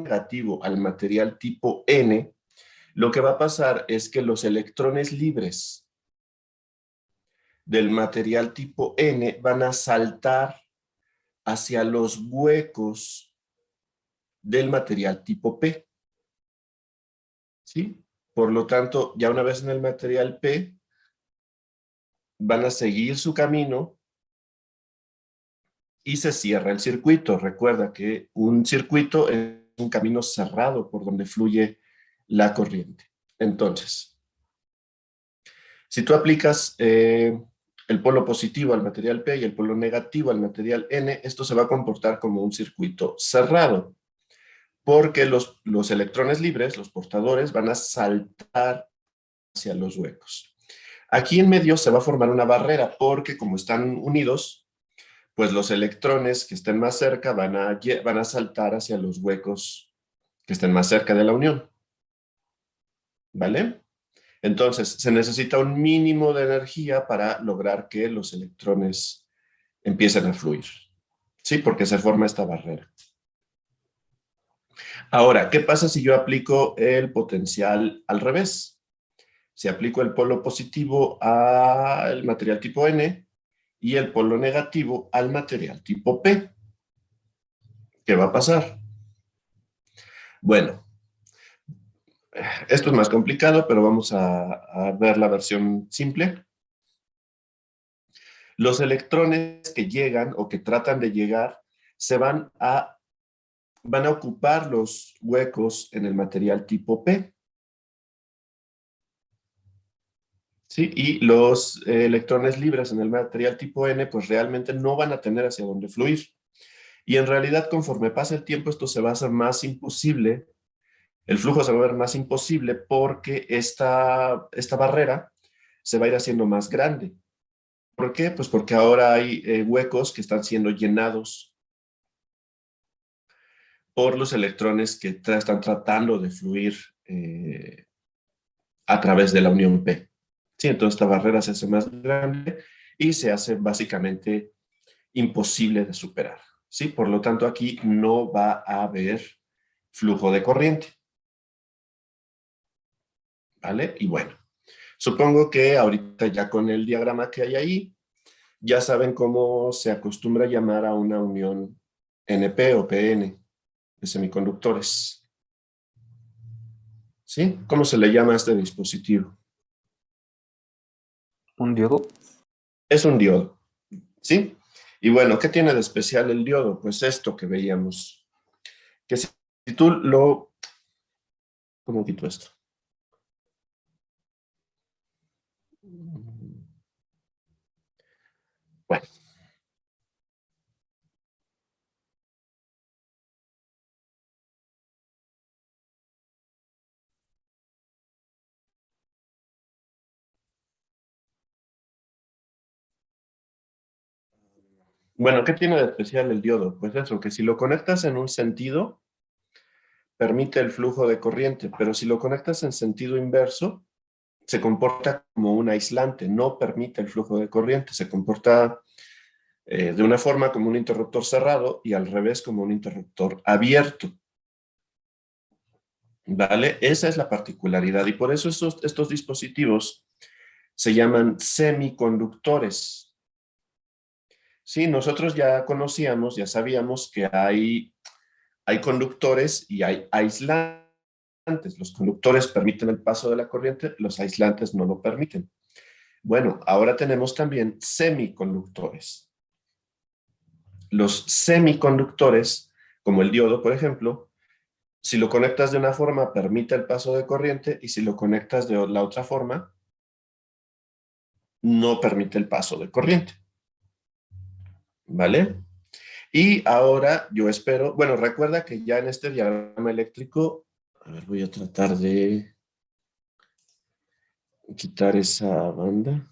negativo al material tipo N, lo que va a pasar es que los electrones libres del material tipo N van a saltar hacia los huecos del material tipo P. ¿Sí? Por lo tanto, ya una vez en el material P, van a seguir su camino y se cierra el circuito. Recuerda que un circuito es un camino cerrado por donde fluye la corriente. Entonces, si tú aplicas el polo positivo al material P y el polo negativo al material N, esto se va a comportar como un circuito cerrado, porque los electrones libres, los portadores, van a saltar hacia los huecos. Aquí en medio se va a formar una barrera, porque como están unidos, pues los electrones que estén más cerca van a saltar hacia los huecos que estén más cerca de la unión. ¿Vale? Entonces, se necesita un mínimo de energía para lograr que los electrones empiecen a fluir. ¿Sí? Porque se forma esta barrera. Ahora, ¿qué pasa si yo aplico el potencial al revés? Si aplico el polo positivo al material tipo N y el polo negativo al material tipo P, ¿qué va a pasar? Bueno, esto es más complicado, pero vamos a ver la versión simple. Los electrones que llegan o que tratan de llegar se van a ocupar los huecos en el material tipo P. ¿Sí? Y los electrones libres en el material tipo N, pues realmente no van a tener hacia dónde fluir. Y en realidad, conforme pasa el tiempo, esto se va a hacer más imposible, el flujo se va a ver más imposible porque esta barrera se va a ir haciendo más grande. ¿Por qué? Pues porque ahora hay huecos que están siendo llenados por los electrones que están tratando de fluir a través de la unión P. Sí, entonces esta barrera se hace más grande y se hace básicamente imposible de superar. ¿Sí? Por lo tanto, aquí no va a haber flujo de corriente. ¿Vale? Y bueno, supongo que ahorita ya con el diagrama que hay ahí, ya saben cómo se acostumbra a llamar a una unión NP o PN de semiconductores. ¿Sí? ¿Cómo se le llama a este dispositivo? ¿Un diodo? Es un diodo. ¿Sí? Y bueno, ¿qué tiene de especial el diodo? Pues esto que veíamos. Que si tú lo... ¿Cómo quito esto? Bueno. Bueno, ¿qué tiene de especial el diodo? Pues eso, que si lo conectas en un sentido, permite el flujo de corriente, pero si lo conectas en sentido inverso, se comporta como un aislante, no permite el flujo de corriente, se comporta de una forma como un interruptor cerrado y al revés como un interruptor abierto. ¿Vale? Esa es la particularidad y por eso estos dispositivos se llaman semiconductores. Sí, nosotros ya conocíamos, ya sabíamos que hay conductores y hay aislantes. Los conductores permiten el paso de la corriente, los aislantes no lo permiten. Bueno, ahora tenemos también semiconductores. Los semiconductores, como el diodo, por ejemplo, si lo conectas de una forma, permite el paso de corriente y si lo conectas de la otra forma, no permite el paso de corriente. ¿Vale? Y ahora yo espero, bueno, recuerda que ya en este diagrama eléctrico, a ver, voy a tratar de quitar esa banda.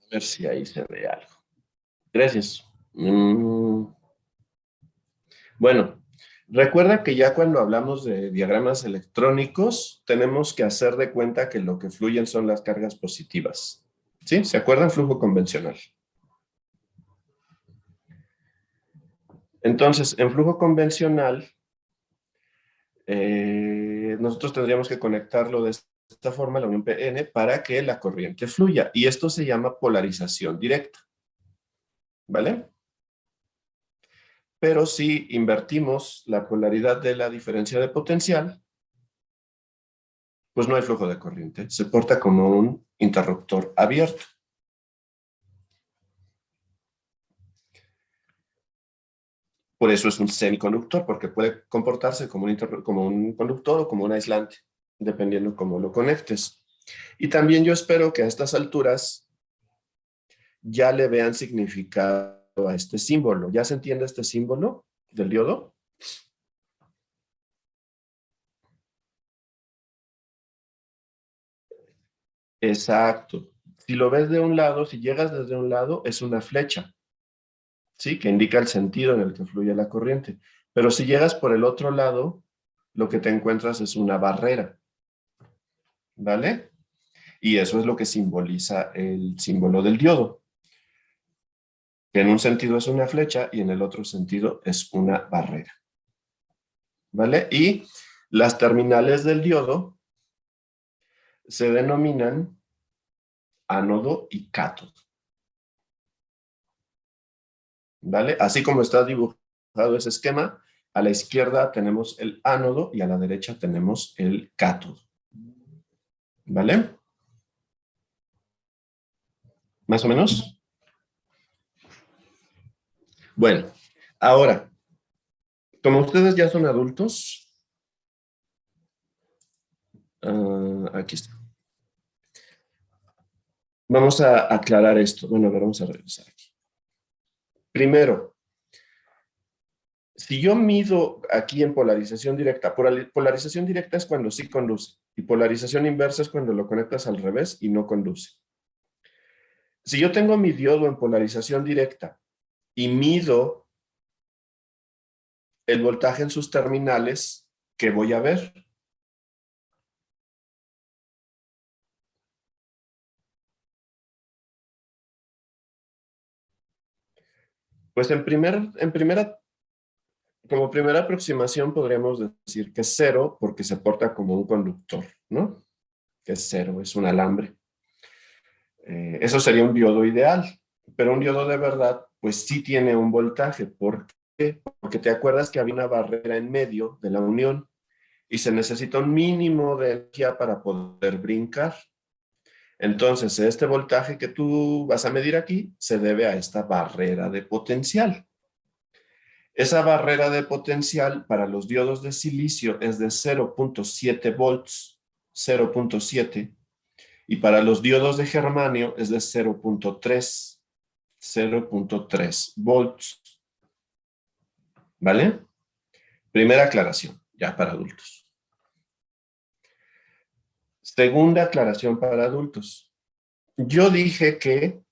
A ver si ahí se ve algo. Gracias. Bueno, recuerda que ya cuando hablamos de diagramas electrónicos, tenemos que hacer de cuenta que lo que fluyen son las cargas positivas. ¿Sí? ¿Se acuerdan? Flujo convencional. Entonces, en flujo convencional, nosotros tendríamos que conectarlo de esta forma, la unión PN, para que la corriente fluya. Y esto se llama polarización directa. ¿Vale? Pero si invertimos la polaridad de la diferencia de potencial, pues no hay flujo de corriente. Se porta como un interruptor abierto. Por eso es un semiconductor, porque puede comportarse como un conductor o como un aislante, dependiendo cómo lo conectes. Y también yo espero que a estas alturas ya le vean significado a este símbolo. ¿Ya se entiende este símbolo del diodo? Exacto. Si lo ves de un lado, si llegas desde un lado, es una flecha, ¿sí? Que indica el sentido en el que fluye la corriente. Pero si llegas por el otro lado, lo que te encuentras es una barrera, ¿vale? Y eso es lo que simboliza el símbolo del diodo, que en un sentido es una flecha y en el otro sentido es una barrera, ¿vale? Y las terminales del diodo se denominan ánodo y cátodo, ¿vale? Así como está dibujado ese esquema, a la izquierda tenemos el ánodo y a la derecha tenemos el cátodo, ¿vale? ¿Más o menos? Bueno, ahora, como ustedes ya son adultos, aquí está. Vamos a aclarar esto. Bueno, a ver, vamos a revisar aquí. Primero, si yo mido aquí en polarización directa, polarización directa es cuando sí conduce y polarización inversa es cuando lo conectas al revés y no conduce. Si yo tengo mi diodo en polarización directa y mido el voltaje en sus terminales, ¿qué voy a ver? Pues como primera aproximación podríamos decir que es cero porque se porta como un conductor, ¿no? Que es cero, es un alambre. Eso sería un diodo ideal, pero un diodo de verdad, pues sí tiene un voltaje. ¿Por qué? Porque te acuerdas que había una barrera en medio de la unión y se necesita un mínimo de energía para poder brincar. Entonces, este voltaje que tú vas a medir aquí se debe a esta barrera de potencial. Esa barrera de potencial para los diodos de silicio es de 0.7 volts, 0.7, y para los diodos de germanio es de 0.3 volts. ¿Vale? Primera aclaración, ya para adultos. Segunda aclaración para adultos. Yo dije que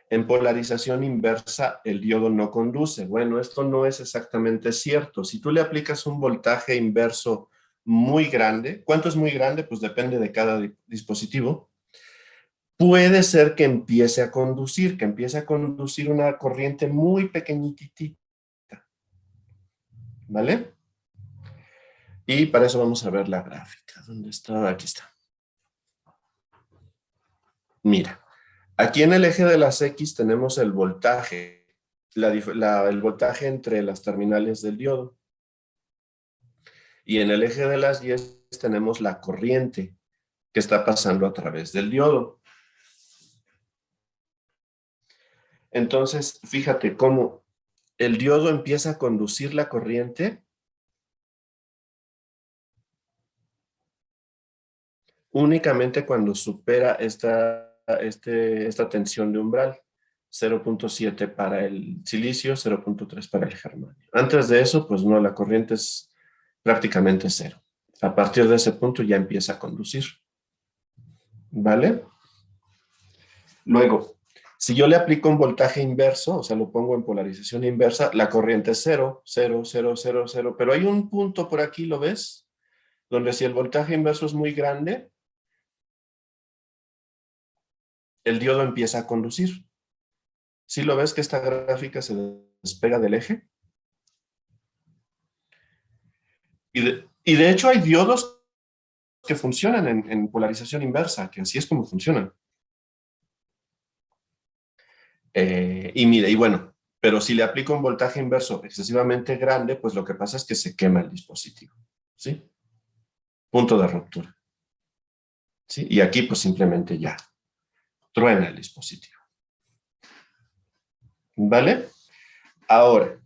en polarización inversa el diodo no conduce. Bueno, esto no es exactamente cierto. Si tú le aplicas un voltaje inverso muy grande, ¿cuánto es muy grande? Pues depende de cada dispositivo. Puede ser que empiece a conducir una corriente muy pequeñitita, ¿vale? Y para eso vamos a ver la gráfica. ¿Dónde está? Aquí está. Mira, aquí en el eje de las X tenemos el voltaje, el voltaje entre las terminales del diodo. Y en el eje de las Y tenemos la corriente que está pasando a través del diodo. Entonces, fíjate cómo el diodo empieza a conducir la corriente únicamente cuando supera esta tensión de umbral. 0.7 para el silicio, 0.3 para el germanio. Antes de eso, pues no, la corriente es prácticamente cero. A partir de ese punto ya empieza a conducir. ¿Vale? Luego, si yo le aplico un voltaje inverso, o sea, lo pongo en polarización inversa, la corriente es 0, 0, 0, 0, 0, pero hay un punto por aquí, ¿lo ves? Donde si el voltaje inverso es muy grande, el diodo empieza a conducir. ¿Sí lo ves que esta gráfica se despega del eje? Y de hecho hay diodos que funcionan en polarización inversa, que así es como funcionan. Y mire, y bueno, pero si le aplico un voltaje inverso excesivamente grande, pues lo que pasa es que se quema el dispositivo, ¿sí? Punto de ruptura, ¿sí? Y aquí pues simplemente ya truena el dispositivo, ¿vale? Ahora,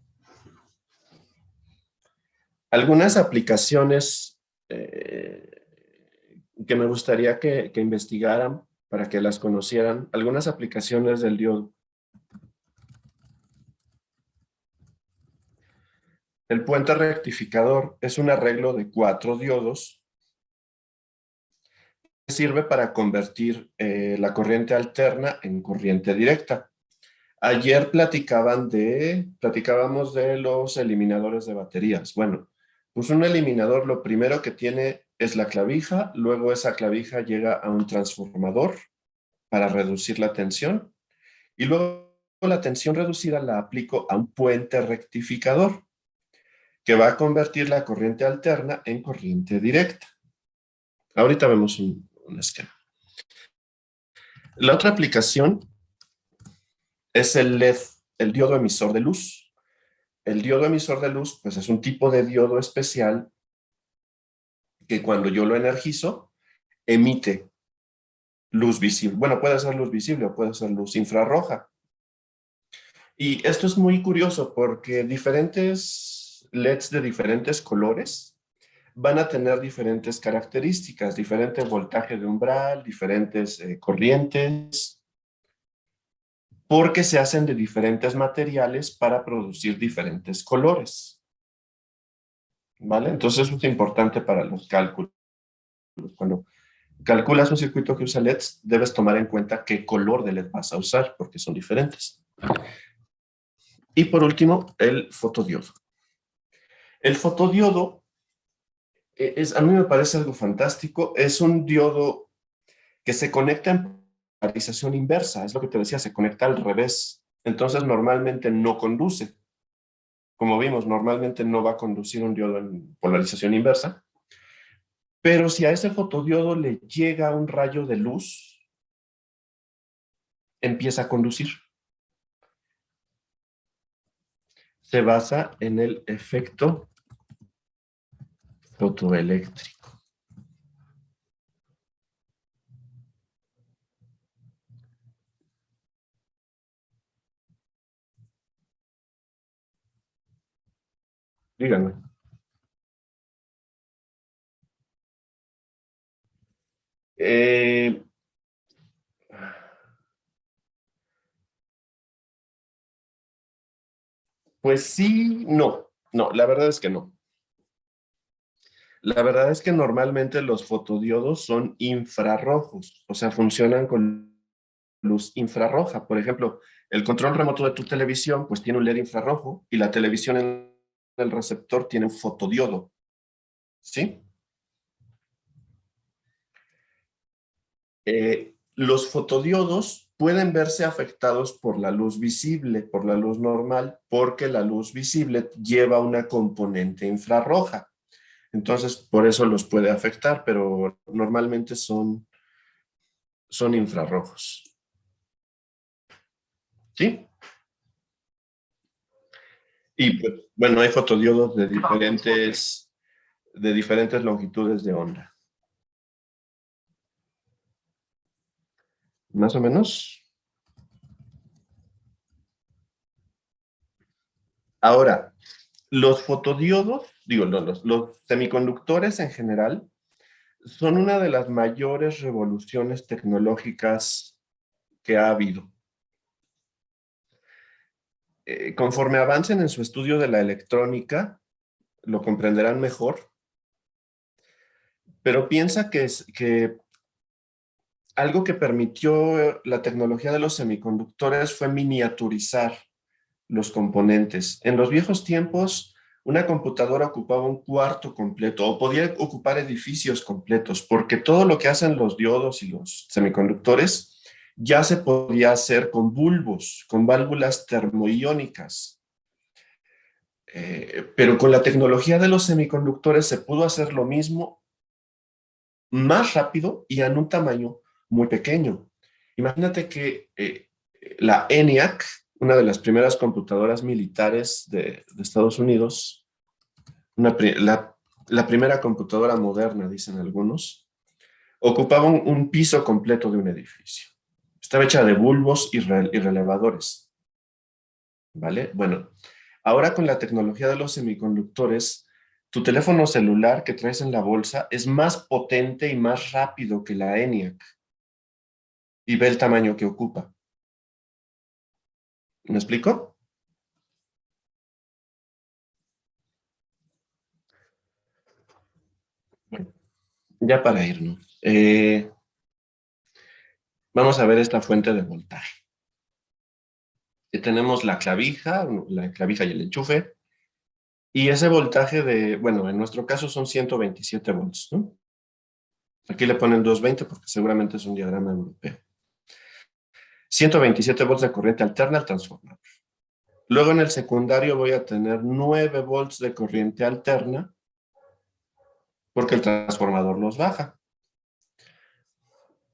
algunas aplicaciones que me gustaría que investigaran para que las conocieran, algunas aplicaciones del diodo. El puente rectificador es un arreglo de 4 diodos que sirve para convertir la corriente alterna en corriente directa. Ayer platicábamos de los eliminadores de baterías. Bueno, pues un eliminador lo primero que tiene es la clavija, luego esa clavija llega a un transformador para reducir la tensión y luego la tensión reducida la aplico a un puente rectificador que va a convertir la corriente alterna en corriente directa. Ahorita vemos un esquema. La otra aplicación es el LED, el diodo emisor de luz. El diodo emisor de luz, pues es un tipo de diodo especial que cuando yo lo energizo, emite luz visible. Bueno, puede ser luz visible o puede ser luz infrarroja. Y esto es muy curioso porque diferentes LEDs de diferentes colores van a tener diferentes características, diferente voltaje de umbral, diferentes corrientes, porque se hacen de diferentes materiales para producir diferentes colores. ¿Vale? Entonces eso es importante para los cálculos. Cuando calculas un circuito que usa LEDs, debes tomar en cuenta qué color de LED vas a usar, porque son diferentes. Y por último, el fotodiodo. El fotodiodo a mí me parece algo fantástico. Es un diodo que se conecta en polarización inversa. Es lo que te decía, se conecta al revés. Entonces normalmente no conduce. Como vimos, normalmente no va a conducir un diodo en polarización inversa. Pero si a ese fotodiodo le llega un rayo de luz, empieza a conducir. Se basa en el efecto fotoeléctrico. Díganme. Eh, pues sí, no. No, la verdad es que no. La verdad es que normalmente los fotodiodos son infrarrojos, o sea, funcionan con luz infrarroja. Por ejemplo, el control remoto de tu televisión, pues tiene un LED infrarrojo y la televisión en el receptor tiene un fotodiodo, ¿sí? Los fotodiodos pueden verse afectados por la luz visible, por la luz normal, porque la luz visible lleva una componente infrarroja. Entonces, por eso los puede afectar, pero normalmente son infrarrojos. ¿Sí? Y pues, bueno, hay fotodiodos de diferentes longitudes de onda. Más o menos. Ahora, los fotodiodos, digo, no, los semiconductores en general, son una de las mayores revoluciones tecnológicas que ha habido. Conforme avancen en su estudio de la electrónica, lo comprenderán mejor, pero piensa que Algo que permitió la tecnología de los semiconductores fue miniaturizar los componentes. En los viejos tiempos, una computadora ocupaba un cuarto completo o podía ocupar edificios completos, porque todo lo que hacen los diodos y los semiconductores ya se podía hacer con bulbos, con válvulas termoiónicas. Pero con la tecnología de los semiconductores se pudo hacer lo mismo más rápido y en un tamaño muy pequeño. Imagínate que la ENIAC, una de las primeras computadoras militares de Estados Unidos, la primera computadora moderna, dicen algunos, ocupaba un piso completo de un edificio. Estaba hecha de bulbos y relevadores, ¿vale? Bueno, ahora con la tecnología de los semiconductores, tu teléfono celular que traes en la bolsa es más potente y más rápido que la ENIAC y ve el tamaño que ocupa. ¿Me explico? Bueno, ya para irnos. Vamos a ver esta fuente de voltaje. Tenemos la clavija y el enchufe, y ese voltaje bueno, en nuestro caso son 127 volts, ¿no? Aquí le ponen 220 porque seguramente es un diagrama europeo. 127 volts de corriente alterna al transformador. Luego en el secundario voy a tener 9 volts de corriente alterna porque el transformador los baja.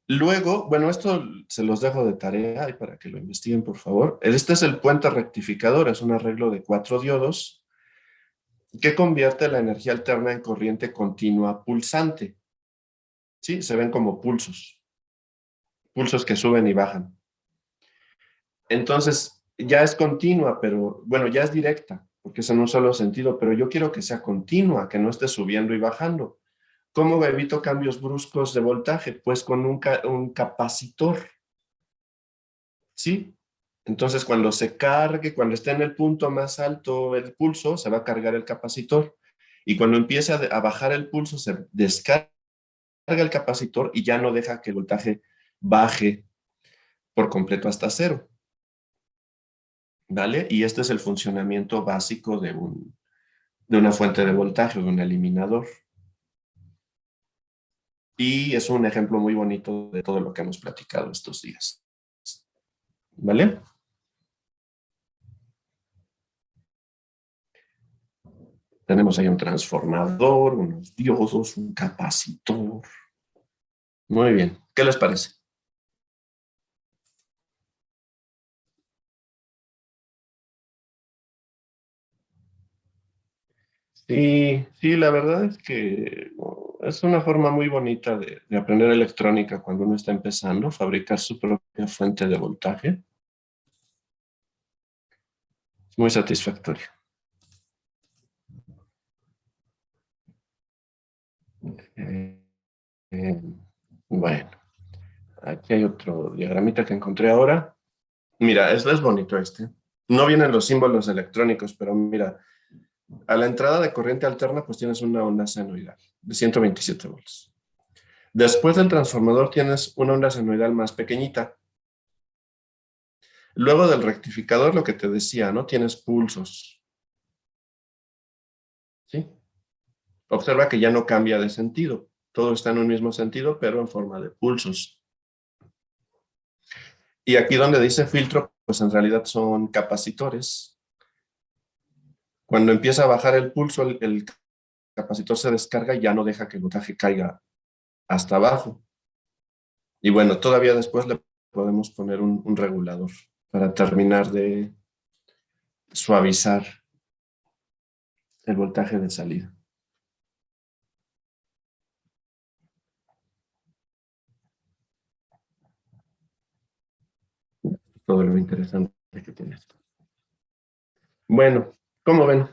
Luego, bueno, esto se los dejo de tarea y para que lo investiguen, por favor. Este es el puente rectificador, es un arreglo de 4 diodos que convierte la energía alterna en corriente continua pulsante. ¿Sí? Se ven como pulsos, pulsos que suben y bajan. Entonces, ya es continua, pero bueno, ya es directa, porque es en un solo sentido, pero yo quiero que sea continua, que no esté subiendo y bajando. ¿Cómo evito cambios bruscos de voltaje? Pues con un capacitor, ¿sí? Entonces, cuando se cargue, cuando esté en el punto más alto el pulso, se va a cargar el capacitor. Y cuando empiece a bajar el pulso, se descarga el capacitor y ya no deja que el voltaje baje por completo hasta cero. ¿Vale? Y este es el funcionamiento básico de una fuente de voltaje, de un eliminador. Y es un ejemplo muy bonito de todo lo que hemos platicado estos días. ¿Vale? Tenemos ahí un transformador, unos diodos, un capacitor. Muy bien. ¿Qué les parece? Sí, sí, la verdad es que es una forma muy bonita de aprender electrónica cuando uno está empezando, fabricar su propia fuente de voltaje. Es muy satisfactorio. Eh, eh, bueno, aquí hay otro diagramita que encontré ahora. Mira, es bonito este. No vienen los símbolos electrónicos, pero mira, a la entrada de corriente alterna pues tienes una onda senoidal de 127 volts. Después del transformador tienes una onda senoidal más pequeñita. Luego del rectificador, lo que te decía, ¿no? Tienes pulsos, ¿sí? Observa que ya no cambia de sentido. Todo está en un mismo sentido, pero en forma de pulsos. Y aquí donde dice filtro, pues en realidad son capacitores. Cuando empieza a bajar el pulso, el capacitor se descarga y ya no deja que el voltaje caiga hasta abajo. Y bueno, todavía después le podemos poner un regulador para terminar de suavizar el voltaje de salida. Todo lo interesante que tiene esto. Bueno, ¿cómo ven?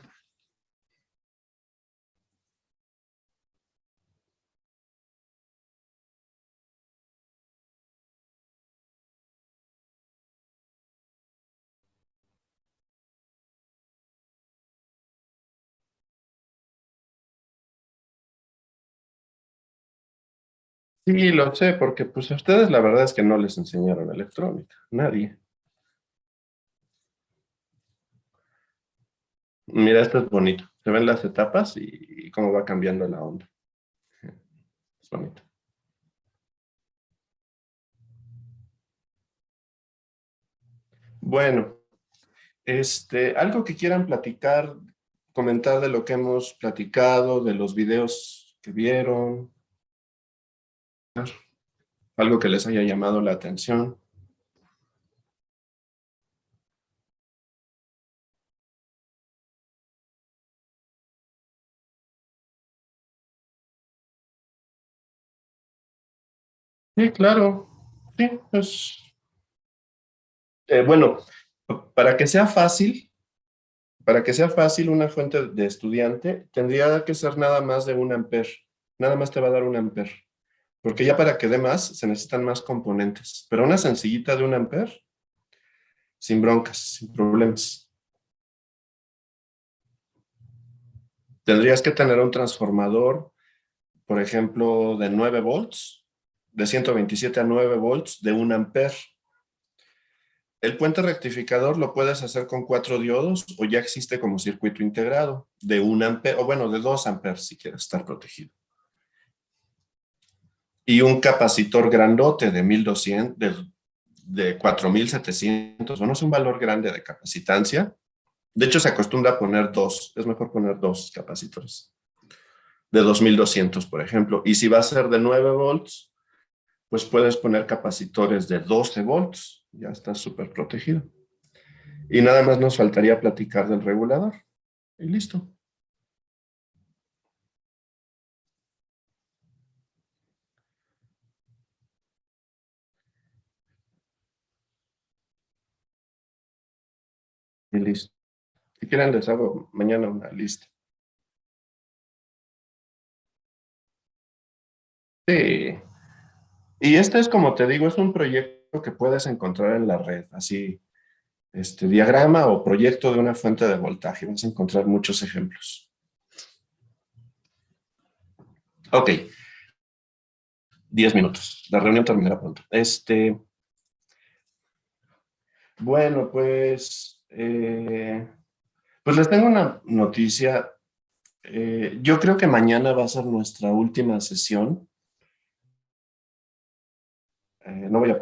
Sí, lo sé, porque pues a ustedes la verdad es que no les enseñaron electrónica, nadie. Mira, esto es bonito. Se ven las etapas y cómo va cambiando la onda. Es bonito. Bueno, algo que quieran platicar, comentar de lo que hemos platicado, de los videos que vieron, algo que les haya llamado la atención. Sí, claro. Sí, pues, bueno, para que sea fácil, para que sea fácil una fuente de estudiante, tendría que ser nada más de un amper. Nada más te va a dar un amper. Porque ya para que dé más, se necesitan más componentes. Pero una sencillita de un amper, sin broncas, sin problemas. Tendrías que tener un transformador, por ejemplo, de 9 volts, de 127 a 9 volts, de un amper. El puente rectificador lo puedes hacer con 4 diodos o ya existe como circuito integrado de un amper, o bueno, de 2 amperes si quieres estar protegido. Y un capacitor grandote de 1200, de 4700, bueno, es un valor grande de capacitancia. De hecho, se acostumbra a poner dos, es mejor poner dos capacitores, de 2200, por ejemplo. Y si va a ser de 9 volts, pues puedes poner capacitores de 12 volts, ya está súper protegido. Y nada más nos faltaría platicar del regulador. Y listo. Y listo. Si quieren, les hago mañana una lista. Sí. Y este es, como te digo, es un proyecto que puedes encontrar en la red, así, diagrama o proyecto de una fuente de voltaje. Vas a encontrar muchos ejemplos. Ok, 10 minutos. La reunión terminará pronto. Bueno, pues les tengo una noticia. Yo creo que mañana va a ser nuestra última sesión. No voy a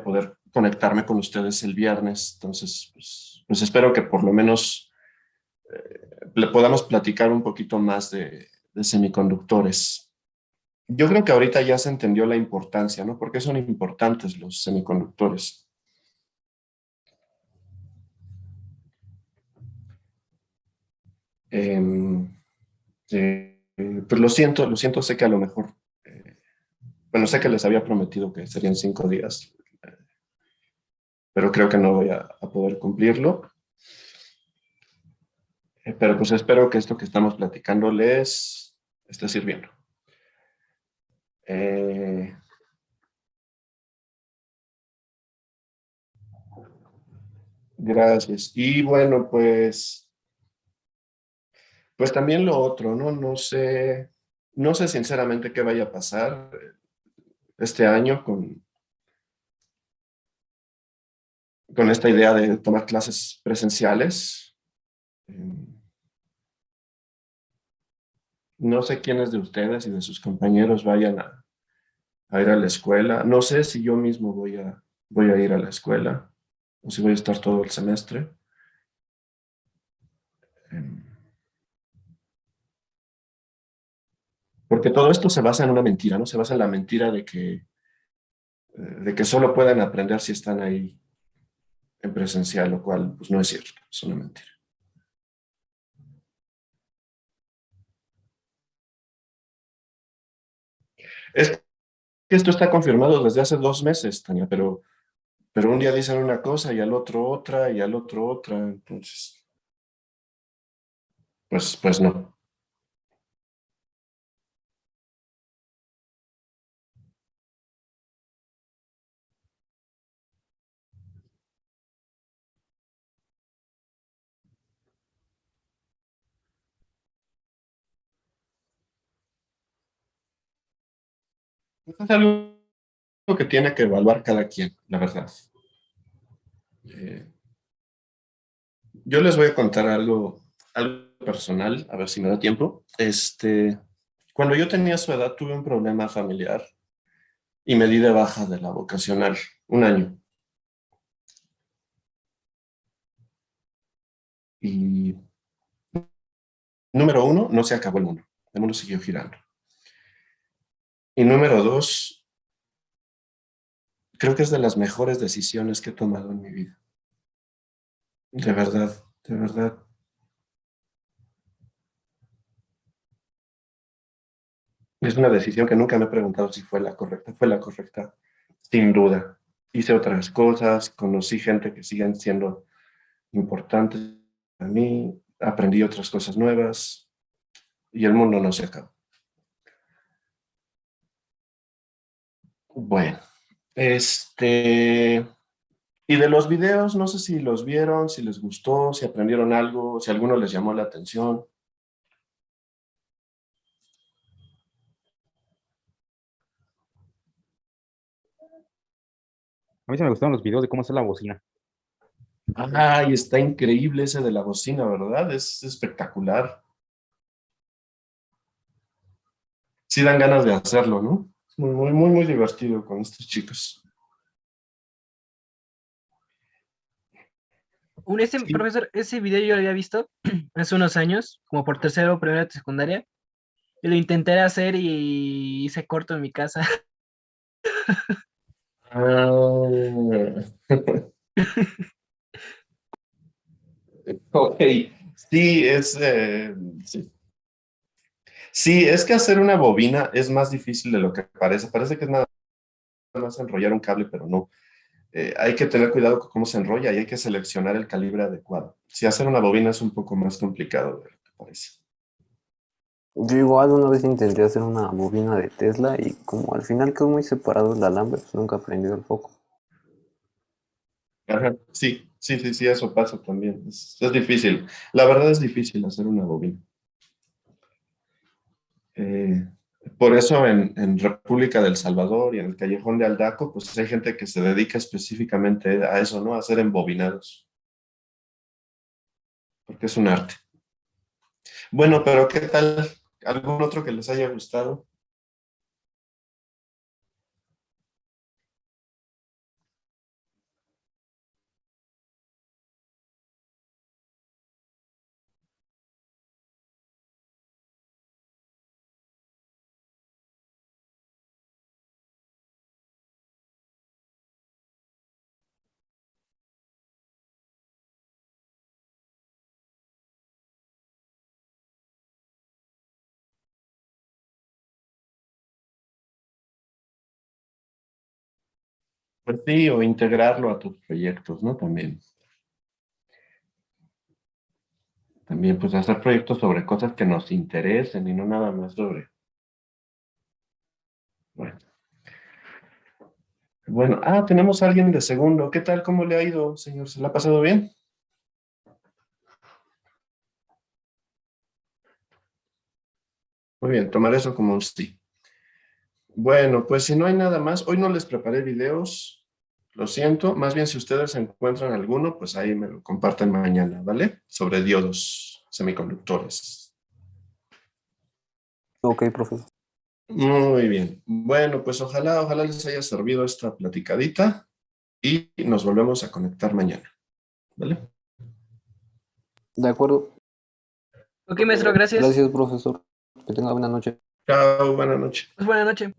poder conectarme con ustedes el viernes, entonces, pues espero que por lo menos le podamos platicar un poquito más de semiconductores. Yo creo que ahorita ya se entendió la importancia, ¿no? ¿Por qué son importantes los semiconductores? Em, pues lo siento, sé que a lo mejor, eh, bueno, sé que les había prometido que serían 5 días, pero creo que no voy a poder cumplirlo. Pero pues espero que esto que estamos platicando les esté sirviendo. Eh, gracias. Y bueno, pues también lo otro, ¿no? No sé sinceramente qué vaya a pasar este año con esta idea de tomar clases presenciales. Eh, no sé quiénes de ustedes y de sus compañeros vayan a ir a la escuela. No sé si yo mismo voy a ir a la escuela o si voy a estar todo el semestre. Eh, Porque todo esto se basa en una mentira, ¿no? Se basa en la mentira de que solo pueden aprender si están ahí en presencial, lo cual pues no es cierto, es una mentira. Es que esto está confirmado desde hace 2 meses, Tania, pero un día dicen una cosa y al otro otra y al otro otra, entonces, pues no. Pues es algo que tiene que evaluar cada quien, la verdad. Eh, yo les voy a contar algo personal, a ver si me da tiempo. Cuando yo tenía su edad tuve un problema familiar y me di de baja de la vocacional, un año. Y número uno, no se acabó el mundo siguió girando. Y número dos, creo que es de las mejores decisiones que he tomado en mi vida. De verdad, de verdad. Es una decisión que nunca me he preguntado si fue la correcta. Fue la correcta, sin duda. Hice otras cosas, conocí gente que siguen siendo importantes para mí, aprendí otras cosas nuevas y el mundo no se acabó. Bueno, y de los videos, no sé si los vieron, si les gustó, si aprendieron algo, si alguno les llamó la atención. A mí se me gustaron los videos de cómo hacer la bocina. Ay, está increíble ese de la bocina, ¿verdad? Es espectacular. Sí dan ganas de hacerlo, ¿no? Es muy, muy, muy, muy divertido con estos chicos. Sí. Profesor, ese video yo lo había visto hace unos años, como por tercero o primero de secundaria, y lo intenté hacer y hice corto en mi casa. Ah. Ok. Sí, sí. Sí, es que hacer una bobina es más difícil de lo que parece. Parece que es nada más enrollar un cable, pero no. Hay que tener cuidado con cómo se enrolla y hay que seleccionar el calibre adecuado. Si hacer una bobina es un poco más complicado de lo que parece. Yo igual una vez intenté hacer una bobina de Tesla y como al final quedó muy separado el alambre, pues nunca prendió el foco. Ajá. Sí, sí, sí, sí, eso pasa también. Es difícil. La verdad es difícil hacer una bobina. Eh, por eso en República del Salvador y en el Callejón de Aldaco, pues hay gente que se dedica específicamente a eso, ¿no? A hacer embobinados, porque es un arte. Bueno, pero ¿qué tal? ¿Algún otro que les haya gustado? Pues sí, o integrarlo a tus proyectos, ¿no? También, pues hacer proyectos sobre cosas que nos interesen y no nada más sobre, bueno. Bueno, tenemos a alguien de segundo. ¿Qué tal? ¿Cómo le ha ido, señor? ¿Se le ha pasado bien? Muy bien, tomar eso como un sí. Bueno, pues si no hay nada más, hoy no les preparé videos, lo siento. Más bien, si ustedes encuentran alguno, pues ahí me lo comparten mañana, ¿vale? Sobre diodos semiconductores. Ok, profesor. Muy bien. Bueno, pues ojalá les haya servido esta platicadita y nos volvemos a conectar mañana, ¿vale? De acuerdo. Ok, maestro, gracias. Gracias, profesor. Que tenga buena noche. Chao, buenas noches. Pues buena noche.